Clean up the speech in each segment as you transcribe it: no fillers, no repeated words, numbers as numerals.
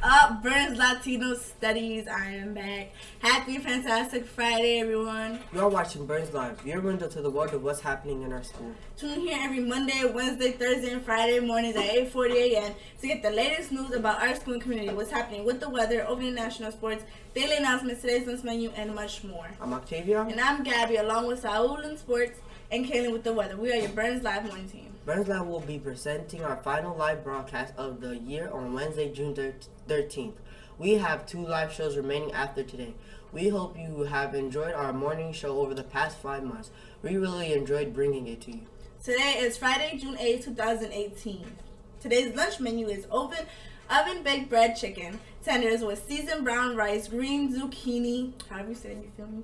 up, Burns Latino Studies? I am back. Happy Fantastic Friday, everyone. You are watching Burns Live, your window to the world of what's happening in our school. Tune here every Monday, Wednesday, Thursday, and Friday mornings at 8:40 a.m. to get the latest news about our school and community, what's happening with the weather, opening national sports, daily announcements, today's lunch menu, and much more. I'm Octavia. And I'm Gabby, along with Saul in sports and Kaylin with the weather. We are your Burns Live morning team. Burns Live will be presenting our final live broadcast of the year on Wednesday, June 13th. We have 2 live shows remaining after today. We hope you have enjoyed our morning show over the past 5 months. We really enjoyed bringing it to you. Today is Friday, June 8th, 2018. Today's lunch menu is oven-baked bread chicken, tenders with seasoned brown rice, green zucchini, however you say it, you feel me?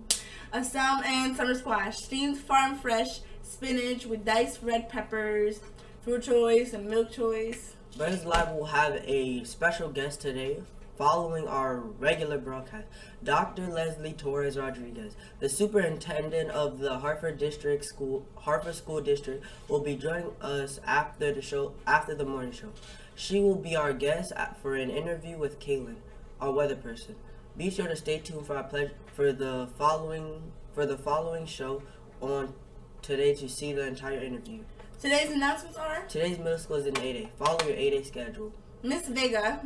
And summer squash, steamed farm fresh spinach with diced red peppers, fruit choice, and milk choice. Burns Live will have a special guest today. Following our regular broadcast, Dr. Leslie Torres Rodriguez, the superintendent of the Hartford School District, will be joining us after the morning show. She will be our guest for an interview with Kaylin, our weather person. Be sure to stay tuned for the following show on today to see the entire interview. Today's announcements are: today's middle school is in 8A. Follow your 8A schedule. Miss Vega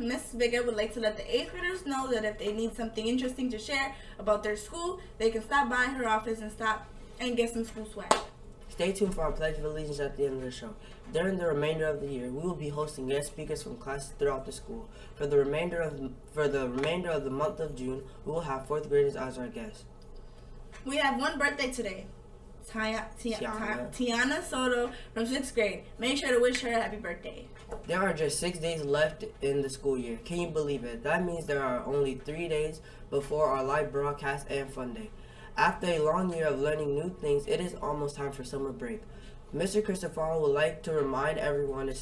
would like to let the 8th graders know that if they need something interesting to share about their school, they can stop by her office and get some school swag. Stay tuned for our Pledge of Allegiance at the end of the show. During the remainder of the year, we will be hosting guest speakers from classes throughout the school. For the remainder of the month of June, we will have 4th graders as our guests. We have one birthday today. Tiana Soto from 6th grade. Make sure to wish her a happy birthday. There are just 6 days left in the school year. Can you believe it? That means there are only 3 days before our live broadcast and fun day. After a long year of learning new things, it is almost time for summer break. Mr. Christopher would like to remind everyone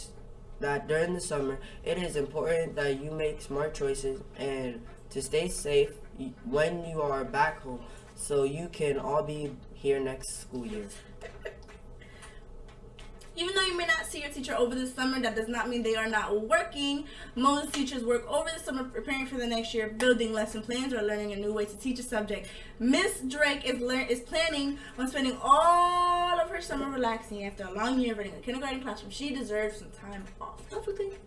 that during the summer, it is important that you make smart choices and to stay safe when you are back home, so you can all be here next school year. Even though you may not see your teacher over the summer, that does not mean they are not working. Most teachers work over the summer preparing for the next year, building lesson plans, or learning a new way to teach a subject. Miss Drake is planning on spending all of her summer relaxing after a long year of running a kindergarten classroom. She deserves some time off. Don't you think?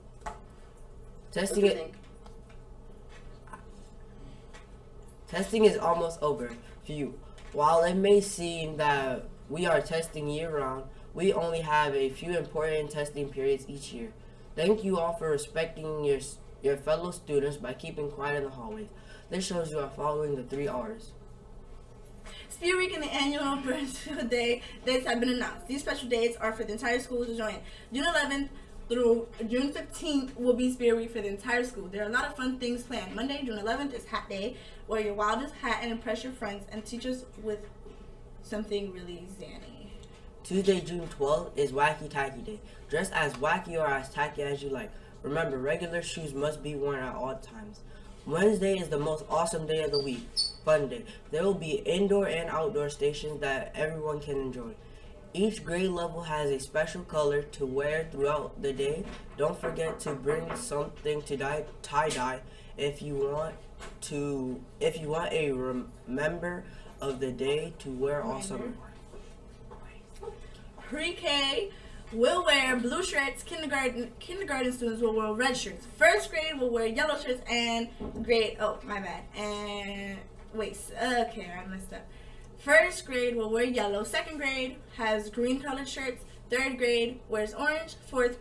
Testing is almost over for you. While it may seem that we are testing year-round, we only have a few important testing periods each year. Thank you all for respecting your fellow students by keeping quiet in the hallways. This shows you are following the 3 R's. Spirit Week and the annual Burns Field Day dates have been announced. These special dates are for the entire school to join. June 11th through June 15th will be Spirit Week for the entire school. There are a lot of fun things planned. Monday, June 11th is Hat Day. Wear your wildest hat and impress your friends and teachers with something really zany. Tuesday, June 12th is Wacky Tacky Day. Dress as wacky or as tacky as you like. Remember, regular shoes must be worn at all times. Wednesday is the most awesome day of the week, Fun Day. There will be indoor and outdoor stations that everyone can enjoy. Each grade level has a special color to wear throughout the day. Don't forget to bring something to tie-dye if you want a remember of the day to wear all summer. Pre-K will wear blue shirts. Kindergarten students will wear red shirts. 1st grade will wear yellow shirts, and okay, I messed up. 1st grade will wear yellow. 2nd grade has green colored shirts. 3rd grade wears orange. 4th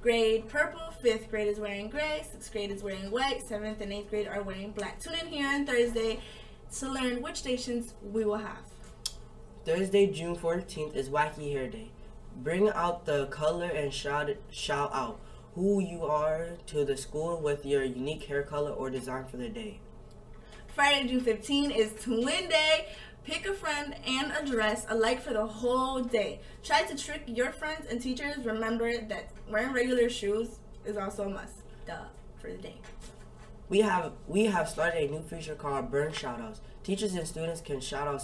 grade purple. 5th grade is wearing gray. 6th grade is wearing white. 7th and 8th grade are wearing black. Tune in here on Thursday to learn which stations we will have. Thursday, June 14th is Wacky Hair Day. Bring out the color and shout out who you are to the school with your unique hair color or design for the day. Friday, June 15th is Twin Day. Pick a friend and a dress alike for the whole day. Try to trick your friends and teachers. Remember that wearing regular shoes is also a must. For the day. We have started a new feature called Burn Shoutouts. Teachers and students can shout out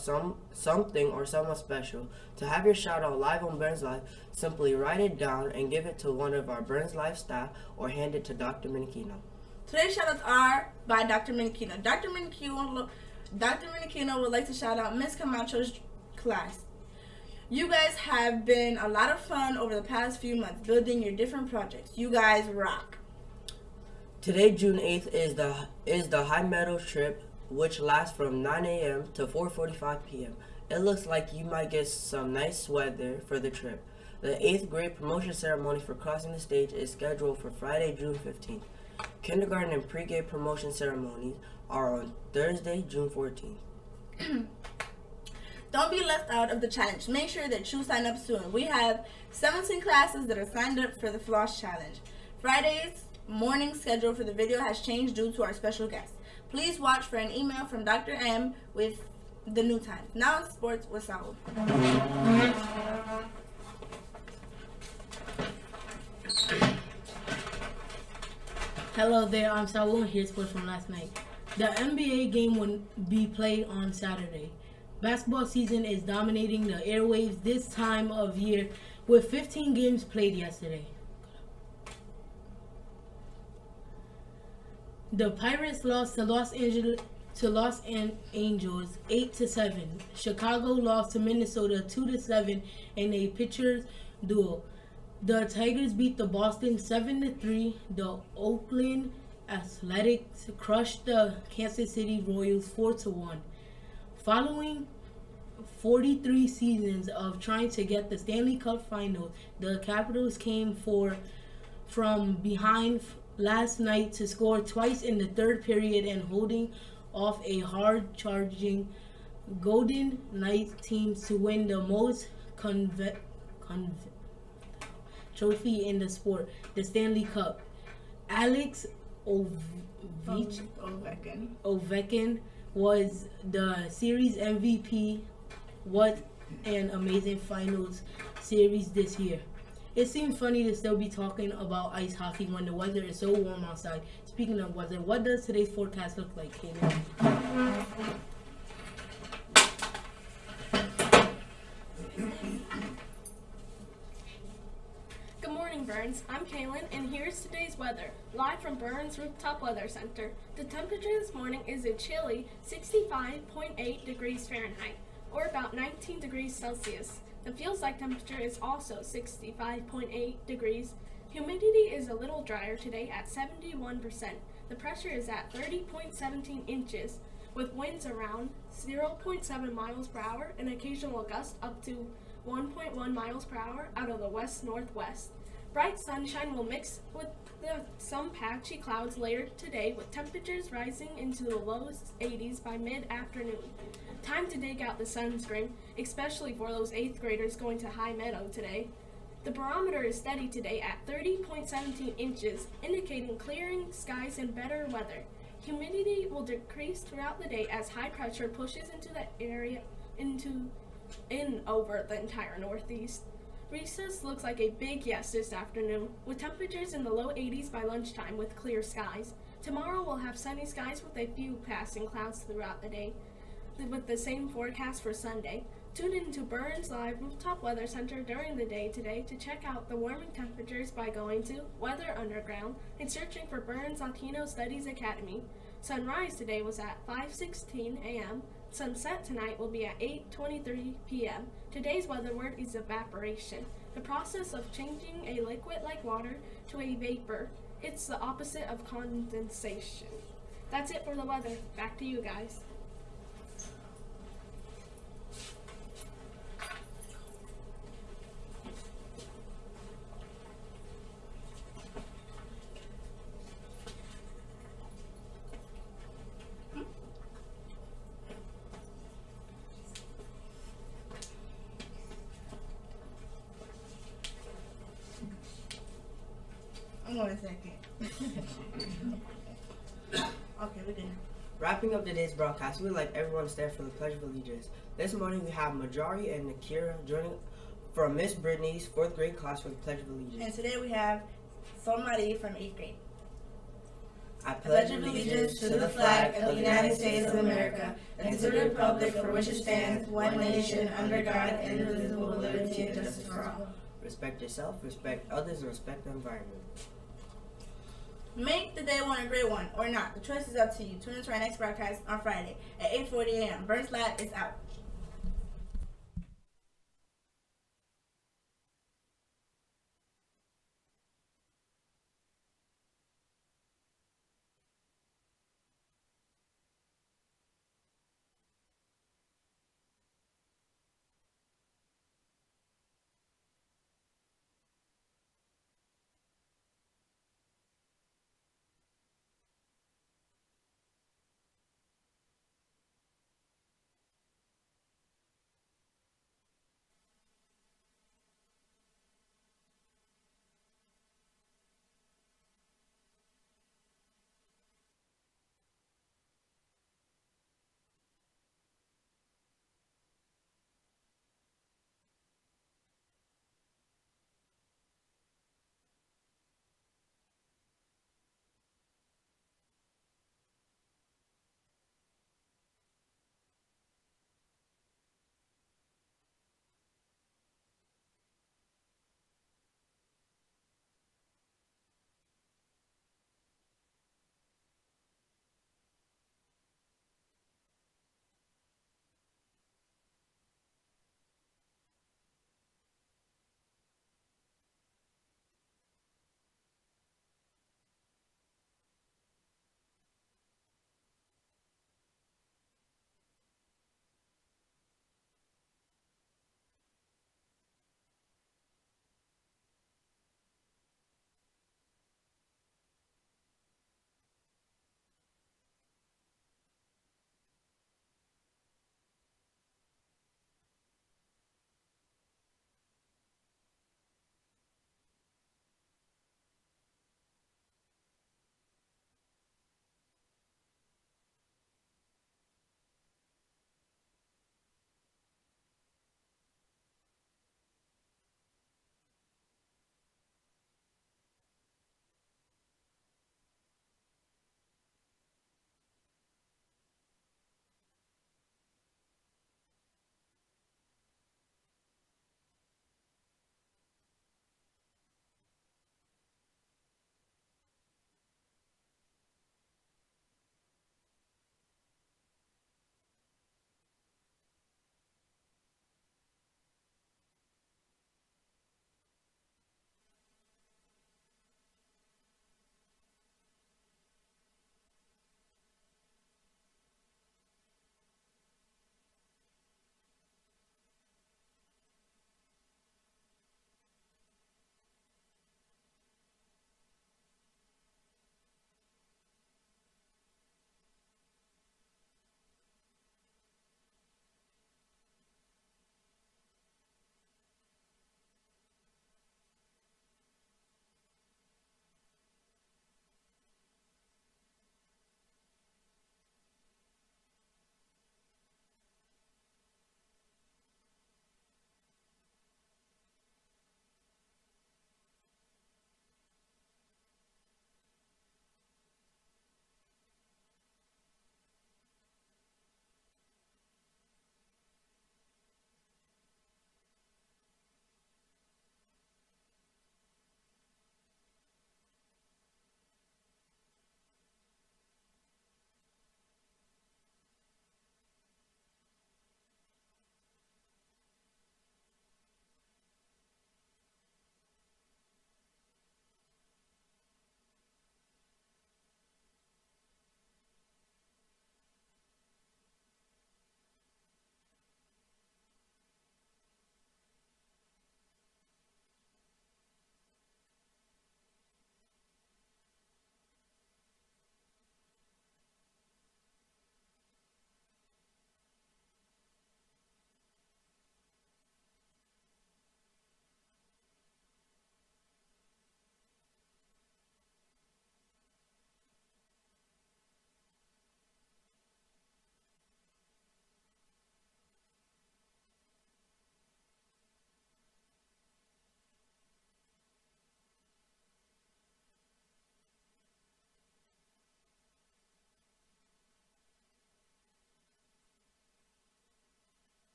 something or someone special. To have your shout out live on Burns Live, simply write it down and give it to one of our Burns Live staff or hand it to Dr. Minichino. Today's shoutouts are by Dr. Minichino. Dr. Minichino would like to shout out Miss Camacho's class. You guys have been a lot of fun over the past few months building your different projects. You guys rock. Today, June 8th, is the High Meadows trip, which lasts from 9 a.m. to 4:45 p.m. It looks like you might get some nice weather for the trip. The 8th grade promotion ceremony for crossing the stage is scheduled for Friday, June 15th. Kindergarten and pre-K promotion ceremonies are on Thursday, June 14th. Don't be left out of the challenge. Make sure that you sign up soon. We have 17 classes that are signed up for the Floss Challenge. Friday's morning schedule for the video has changed due to our special guest. Please watch for an email from Dr. M with the new time. Now it's sports with Saul. Hello there, I'm Saul, and here's sports from last night. The NBA game will be played on Saturday. Basketball season is dominating the airwaves this time of year with 15 games played yesterday. The Pirates lost to Los Angeles 8-7. Chicago lost to Minnesota 2-7 in a pitcher's duel. The Tigers beat the Boston 7-3. The Oakland Athletics crushed the Kansas City Royals 4-1. Following 43 seasons of trying to get the Stanley Cup Finals, the Capitals came from behind last night to score twice in the third period and holding off a hard-charging Golden Knights team to win the most trophy in the sport, the Stanley Cup. Alex Ovechkin was the series MVP. What an amazing finals series this year. It seems funny to still be talking about ice hockey when the weather is so warm outside. Speaking of weather, what does today's forecast look like, Kaden? Good morning, Burns. I'm Kaylin, and here's today's weather, live from Burns Rooftop Weather Center. The temperature this morning is a chilly 65.8 degrees Fahrenheit, or about 19 degrees Celsius. The feels like temperature is also 65.8 degrees. Humidity is a little drier today at 71%. The pressure is at 30.17 inches, with winds around 0.7 miles per hour and occasional gusts up to 1.1 miles per hour out of the west-northwest. Bright sunshine will mix with some patchy clouds later today, with temperatures rising into the low 80s by mid-afternoon. Time to dig out the sunscreen, especially for those 8th graders going to High Meadow today. The barometer is steady today at 30.17 inches, indicating clearing skies and better weather. Humidity will decrease throughout the day as high pressure pushes into the area in over the entire northeast. Recess looks like a big yes this afternoon, with temperatures in the low 80s by lunchtime with clear skies. Tomorrow we'll have sunny skies with a few passing clouds throughout the day, with the same forecast for Sunday. Tune in to Burns Live Rooftop Weather Center during the day today to check out the warming temperatures by going to Weather Underground and searching for Burns Latino Studies Academy. Sunrise today was at 5:16 a.m. Sunset tonight will be at 8:23 p.m. Today's weather word is evaporation, the process of changing a liquid like water to a vapor. It's the opposite of condensation. That's it for the weather. Back to you guys. Hold on a second. Okay, we're good. Wrapping up today's broadcast, we'd like everyone to stand for the Pledge of Allegiance. This morning we have Majari and Nakira joining from Miss Brittany's 4th grade class for the Pledge of Allegiance. And today we have Marie from 8th grade. I pledge allegiance to the flag of the United States of America and to the republic for which it stands, one nation, under God, indivisible, with liberty and justice for all. Respect yourself, respect others, and respect the environment. Make the day one a great one or not. The choice is up to you. Tune into our next broadcast on Friday at 8:40 a.m. Burns Lab is out.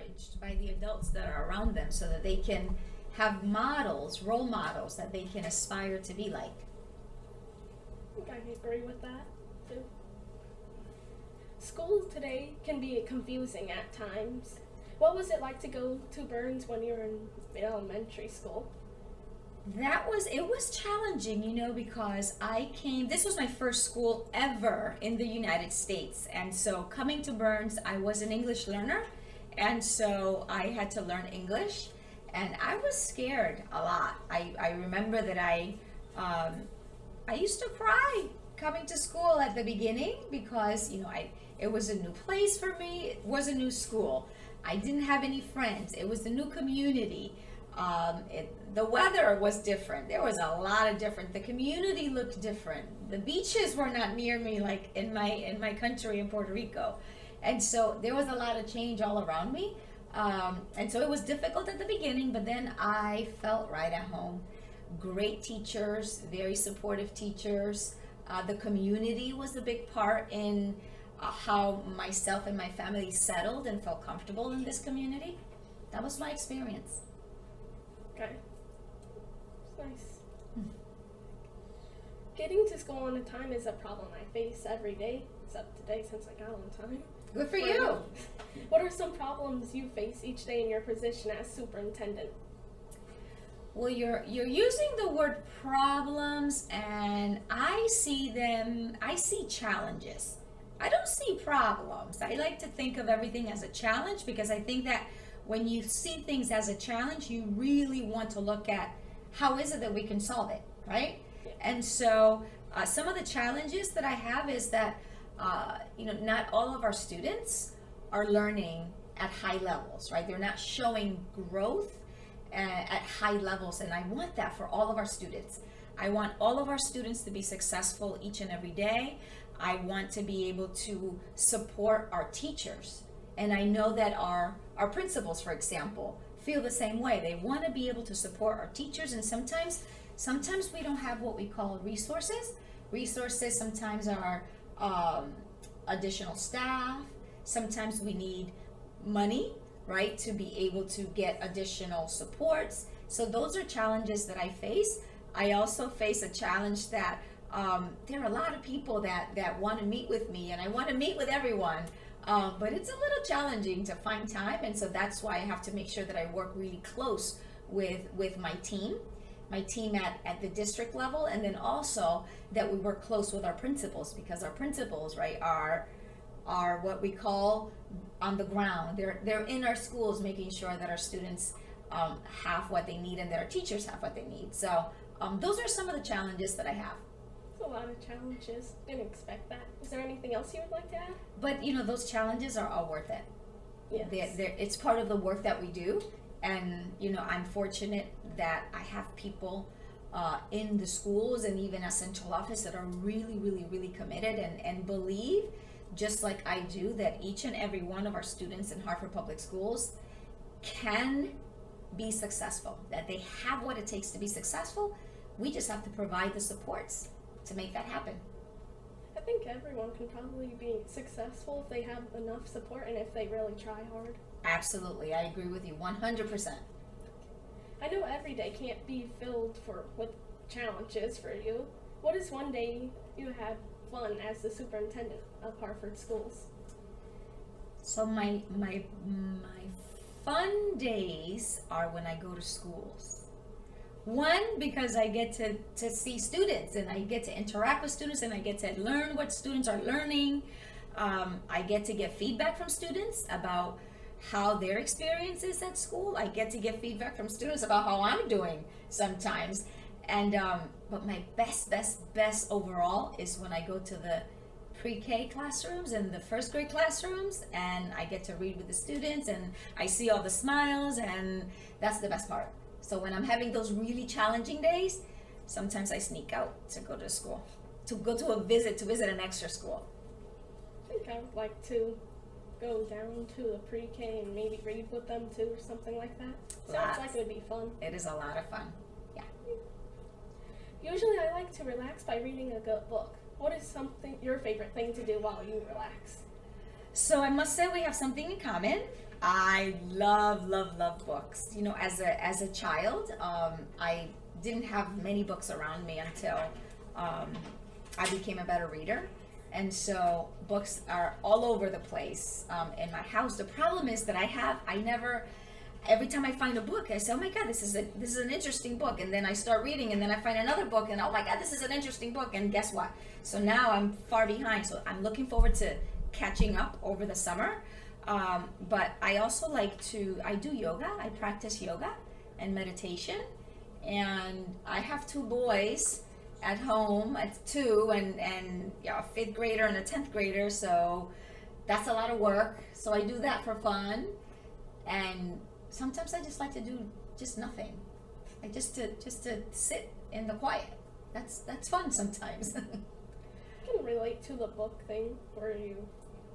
encouraged by the adults that are around them so that they can have models, role models that they can aspire to be like. I think I agree with that too. School today can be confusing at times. What was it like to go to Burns when you were in elementary school? It was challenging, you know, because this was my first school ever in the United States. And so coming to Burns, I was an English learner. And so I had to learn English. And I was scared a lot. I remember that I used to cry coming to school at the beginning because, you know, it was a new place for me. It was a new school. I didn't have any friends. It was a new community. The weather was different. There was a lot of different. The community looked different. The beaches were not near me like in my country in Puerto Rico. And so there was a lot of change all around me. And so it was difficult at the beginning, but then I felt right at home. Great teachers, very supportive teachers. The community was a big part in how myself and my family settled and felt comfortable in this community. That was my experience. Okay. It's nice. Getting to school on time is a problem I face every day, except today since I got on time. Good for you. What are some problems you face each day in your position as superintendent? Well, you're using the word problems, and I see challenges. I don't see problems. I like to think of everything as a challenge because I think that when you see things as a challenge, you really want to look at how is it that we can solve it, right? Yeah. And so some of the challenges that I have is that not all of our students are learning at high levels, right? They're not showing growth at high levels, and I want that for all of our students. I want all of our students to be successful each and every day. I want to be able to support our teachers, and I know that our principals, for example, feel the same way. They want to be able to support our teachers, and sometimes we don't have what we call resources. Resources sometimes are additional staff. Sometimes we need money, right, to be able to get additional supports. So those are challenges that I face. I also face a challenge that there are a lot of people that want to meet with me, and I want to meet with everyone, but it's a little challenging to find time, and so that's why I have to make sure that I work really close with my team at the district level, and then also that we work close with our principals, because our principals, right, are what we call on the ground. They're in our schools making sure that our students have what they need and that our teachers have what they need. So those are some of the challenges that I have. That's a lot of challenges. Didn't expect that. Is there anything else you would like to add? But those challenges are all worth it. Yes. It's part of the work that we do, and I'm fortunate that I have people in the schools and even at central office that are really, really, really committed and believe, just like I do, that each and every one of our students in Hartford Public Schools can be successful, that they have what it takes to be successful. We just have to provide the supports to make that happen. I think everyone can probably be successful if they have enough support and if they really try hard. Absolutely, I agree with you 100%. I know every day can't be filled with challenges for you. What is one day you had fun as the superintendent of Hartford Schools? So my fun days are when I go to schools. One, because I get to see students and I get to interact with students and I get to learn what students are learning. I get to get feedback from students about how their experience is at school. I get to get feedback from students about how I'm doing sometimes. And but my best overall is when I go to the pre-K classrooms and the first grade classrooms, and I get to read with the students and I see all the smiles, and that's the best part. So when I'm having those really challenging days, sometimes I sneak out to go to school, to visit an extra school. I think I would like to go down to the pre-K and maybe read with them too, or something like that. Sounds like it would be fun. It is a lot of fun. Yeah. Usually I like to relax by reading a good book. What is your favorite thing to do while you relax? So I must say we have something in common. I love, love, love books. You know, as a child, I didn't have many books around me until I became a better reader. And so books are all over the place in my house. The problem is that every time I find a book, I say, oh my God, this is an interesting book. And then I start reading, and then I find another book, and oh my God, this is an interesting book. And guess what? So now I'm far behind. So I'm looking forward to catching up over the summer. But I also I do yoga. I practice yoga and meditation. And I have 2 boys at home, at 2 and a 5th grader and a 10th grader. So that's a lot of work. So I do that for fun. And sometimes I just like to do just nothing. Like just to sit in the quiet. That's fun sometimes. I can relate to the book thing where you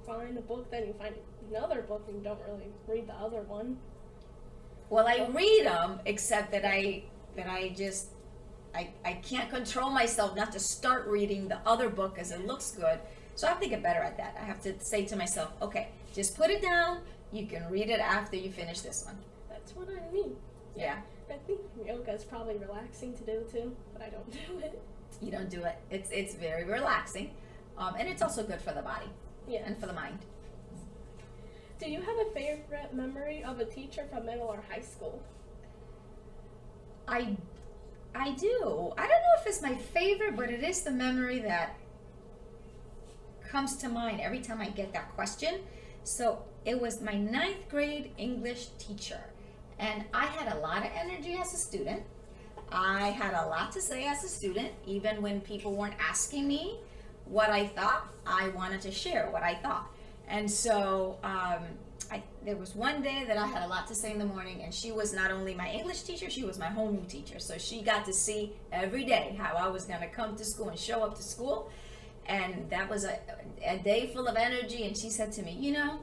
find a book, then you find another book and you don't really read the other one. Well, I read them, except that I can't control myself not to start reading the other book as it looks good. So I have to get better at that. I have to say to myself, okay, just put it down. You can read it after you finish this one. That's what I mean. Yeah. I think yoga is probably relaxing to do too, but I don't do it. You don't do it. It's very relaxing, and it's also good for the body. Yeah. And for the mind. Do you have a favorite memory of a teacher from middle or high school? I do. I don't know if it's my favorite, but it is the memory that comes to mind every time I get that question. So it was my 9th grade English teacher, and I had a lot of energy as a student. I had a lot to say as a student, even when people weren't asking me what I thought. I wanted to share what I thought. And so there was one day that I had a lot to say in the morning, and she was not only my English teacher, she was my homeroom teacher. So she got to see every day how I was going to come to school and show up to school. And that was a day full of energy. And she said to me, you know,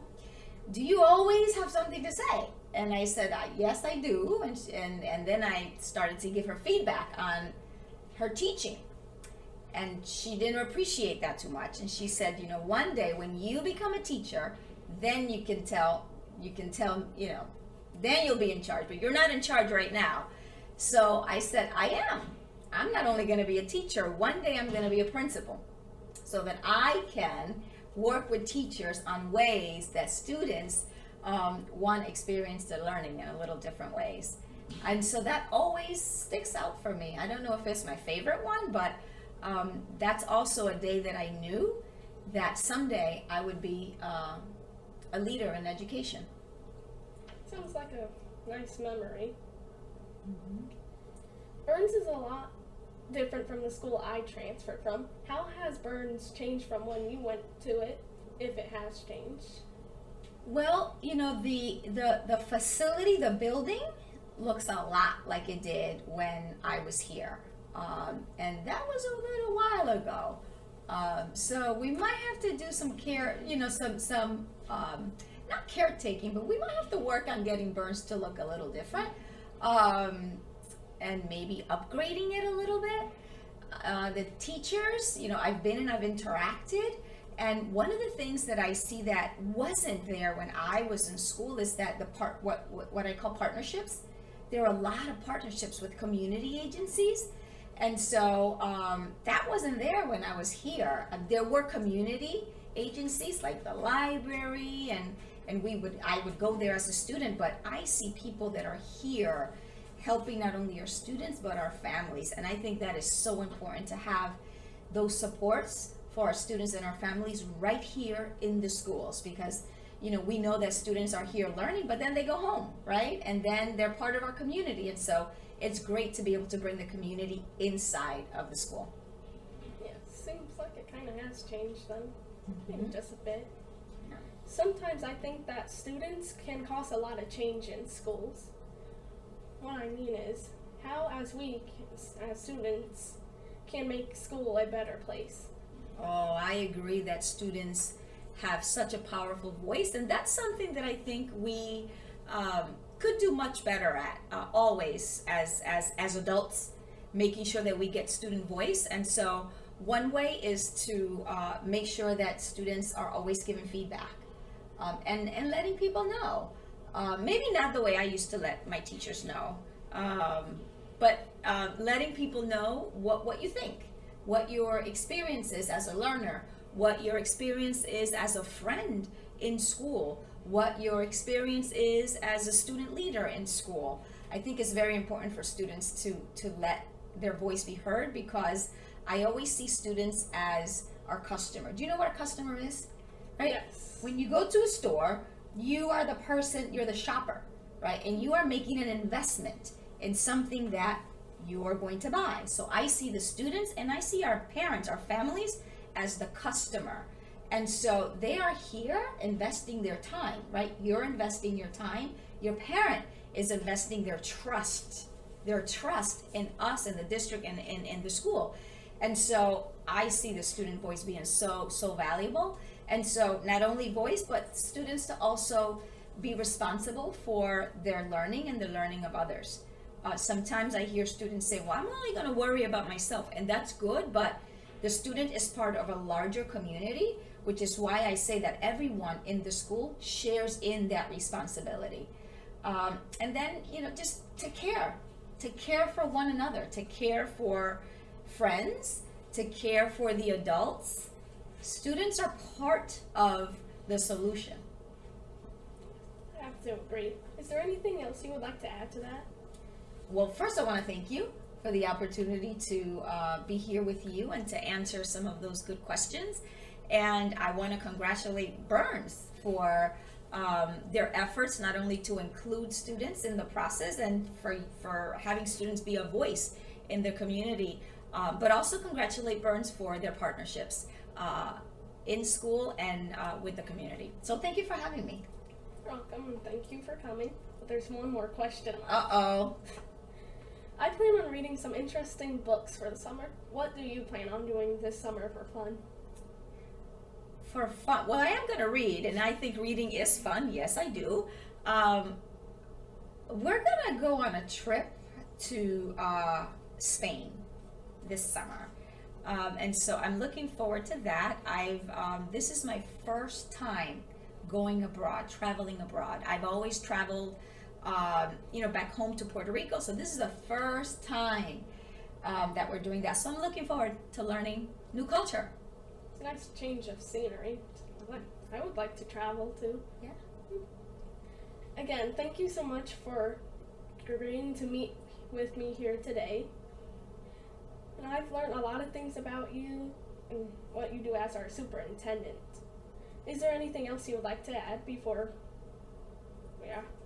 do you always have something to say? And I said, yes, I do. And then I started to give her feedback on her teaching. And she didn't appreciate that too much. And she said, you know, one day when you become a teacher, then you can tell, you know, then you'll be in charge. But you're not in charge right now. So I said, I am. I'm not only going to be a teacher. One day I'm going to be a principal, so that I can work with teachers on ways that students experience their learning in a little different ways. And so that always sticks out for me. I don't know if it's my favorite one, but that's also a day that I knew that someday I would be a leader in education. Sounds like a nice memory. Mm-hmm. Burns is a lot different from the school I transferred from. How has Burns changed from when you went to it, if it has changed? Well, you know, the facility, the building looks a lot like it did when I was here. And that was a little while ago. So we might have to do some care, you know, some not caretaking, but we might have to work on getting Burns to look a little different. And maybe upgrading it a little bit. The teachers, you know, I've been and I've interacted. And one of the things that I see that wasn't there when I was in school is that what I call partnerships. There are a lot of partnerships with community agencies. And so that wasn't there when I was here. There were community agencies like the library, and I would go there as a student, but I see people that are here helping not only our students but our families. And I think that is so important to have those supports for our students and our families right here in the schools, because you know, we know that students are here learning, but then they go home, right? And then they're part of our community. And so it's great to be able to bring the community inside of the school. Yeah, seems like it kind of has changed then, maybe just a bit. Yeah. Sometimes I think that students can cause a lot of change in schools. What I mean is, how as we, as students, can make school a better place. Oh, I agree that students have such a powerful voice, and that's something that I think we could do much better at always as adults, making sure that we get student voice. And so one way is to make sure that students are always given feedback. and letting people know. Maybe not the way I used to let my teachers know, but letting people know what you think, what your experience is as a learner, what your experience is as a friend in school, what your experience is as a student leader in school. I think it's very important for students to let their voice be heard, because I always see students as our customer. Do you know what a customer is? Right? Yes. When you go to a store, you are the person, you're the shopper, right? And you are making an investment in something that you are going to buy. So I see the students and I see our parents, our families, as the customer. And so they are here investing their time, right? You're investing your time. Your parent is investing their trust in us, in the district, and in the school. And so I see the student voice being so valuable. And so not only voice, but students to also be responsible for their learning and the learning of others. Sometimes I hear students say, well, I'm only going to worry about myself, and that's good, but the student is part of a larger community, which is why I say that everyone in the school shares in that responsibility. And then, just to care for one another, to care for friends, to care for the adults. Students are part of the solution. I have to agree. Is there anything else you would like to add to that? Well, first I want to thank you for the opportunity to be here with you and to answer some of those good questions. And I want to congratulate Burns for their efforts, not only to include students in the process and for having students be a voice in the community, but also congratulate Burns for their partnerships in school and with the community. So thank you for having me. You're welcome, and thank you for coming. But there's one more question left. Uh-oh. I plan on reading some interesting books for the summer. What do you plan on doing this summer for fun? For fun? Well, I am going to read, and I think reading is fun. Yes, I do. We're going to go on a trip to Spain this summer. And so I'm looking forward to that. This is my first time going abroad, traveling abroad. I've always traveled, back home to Puerto Rico. So this is the first time that we're doing that. So I'm looking forward to learning new culture. It's a nice change of scenery. I would like to travel too. Yeah. Again, thank you so much for agreeing to meet with me here today. And I've learned a lot of things about you and what you do as our superintendent. Is there anything else you would like to add before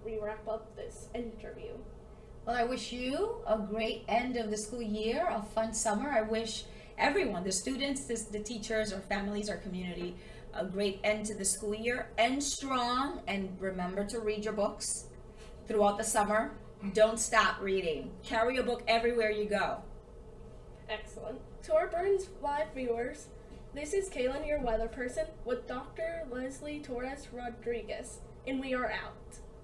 we wrap up this interview? Well, I wish you a great end of the school year, a fun summer. I wish everyone, the students, the teachers, our families, our community, a great end to the school year. End strong, and remember to read your books throughout the summer. Don't stop reading. Carry a book everywhere you go. Excellent. To our Burns Live viewers, this is Kaylin, your weather person, with Dr. Leslie Torres Rodriguez, and we are out.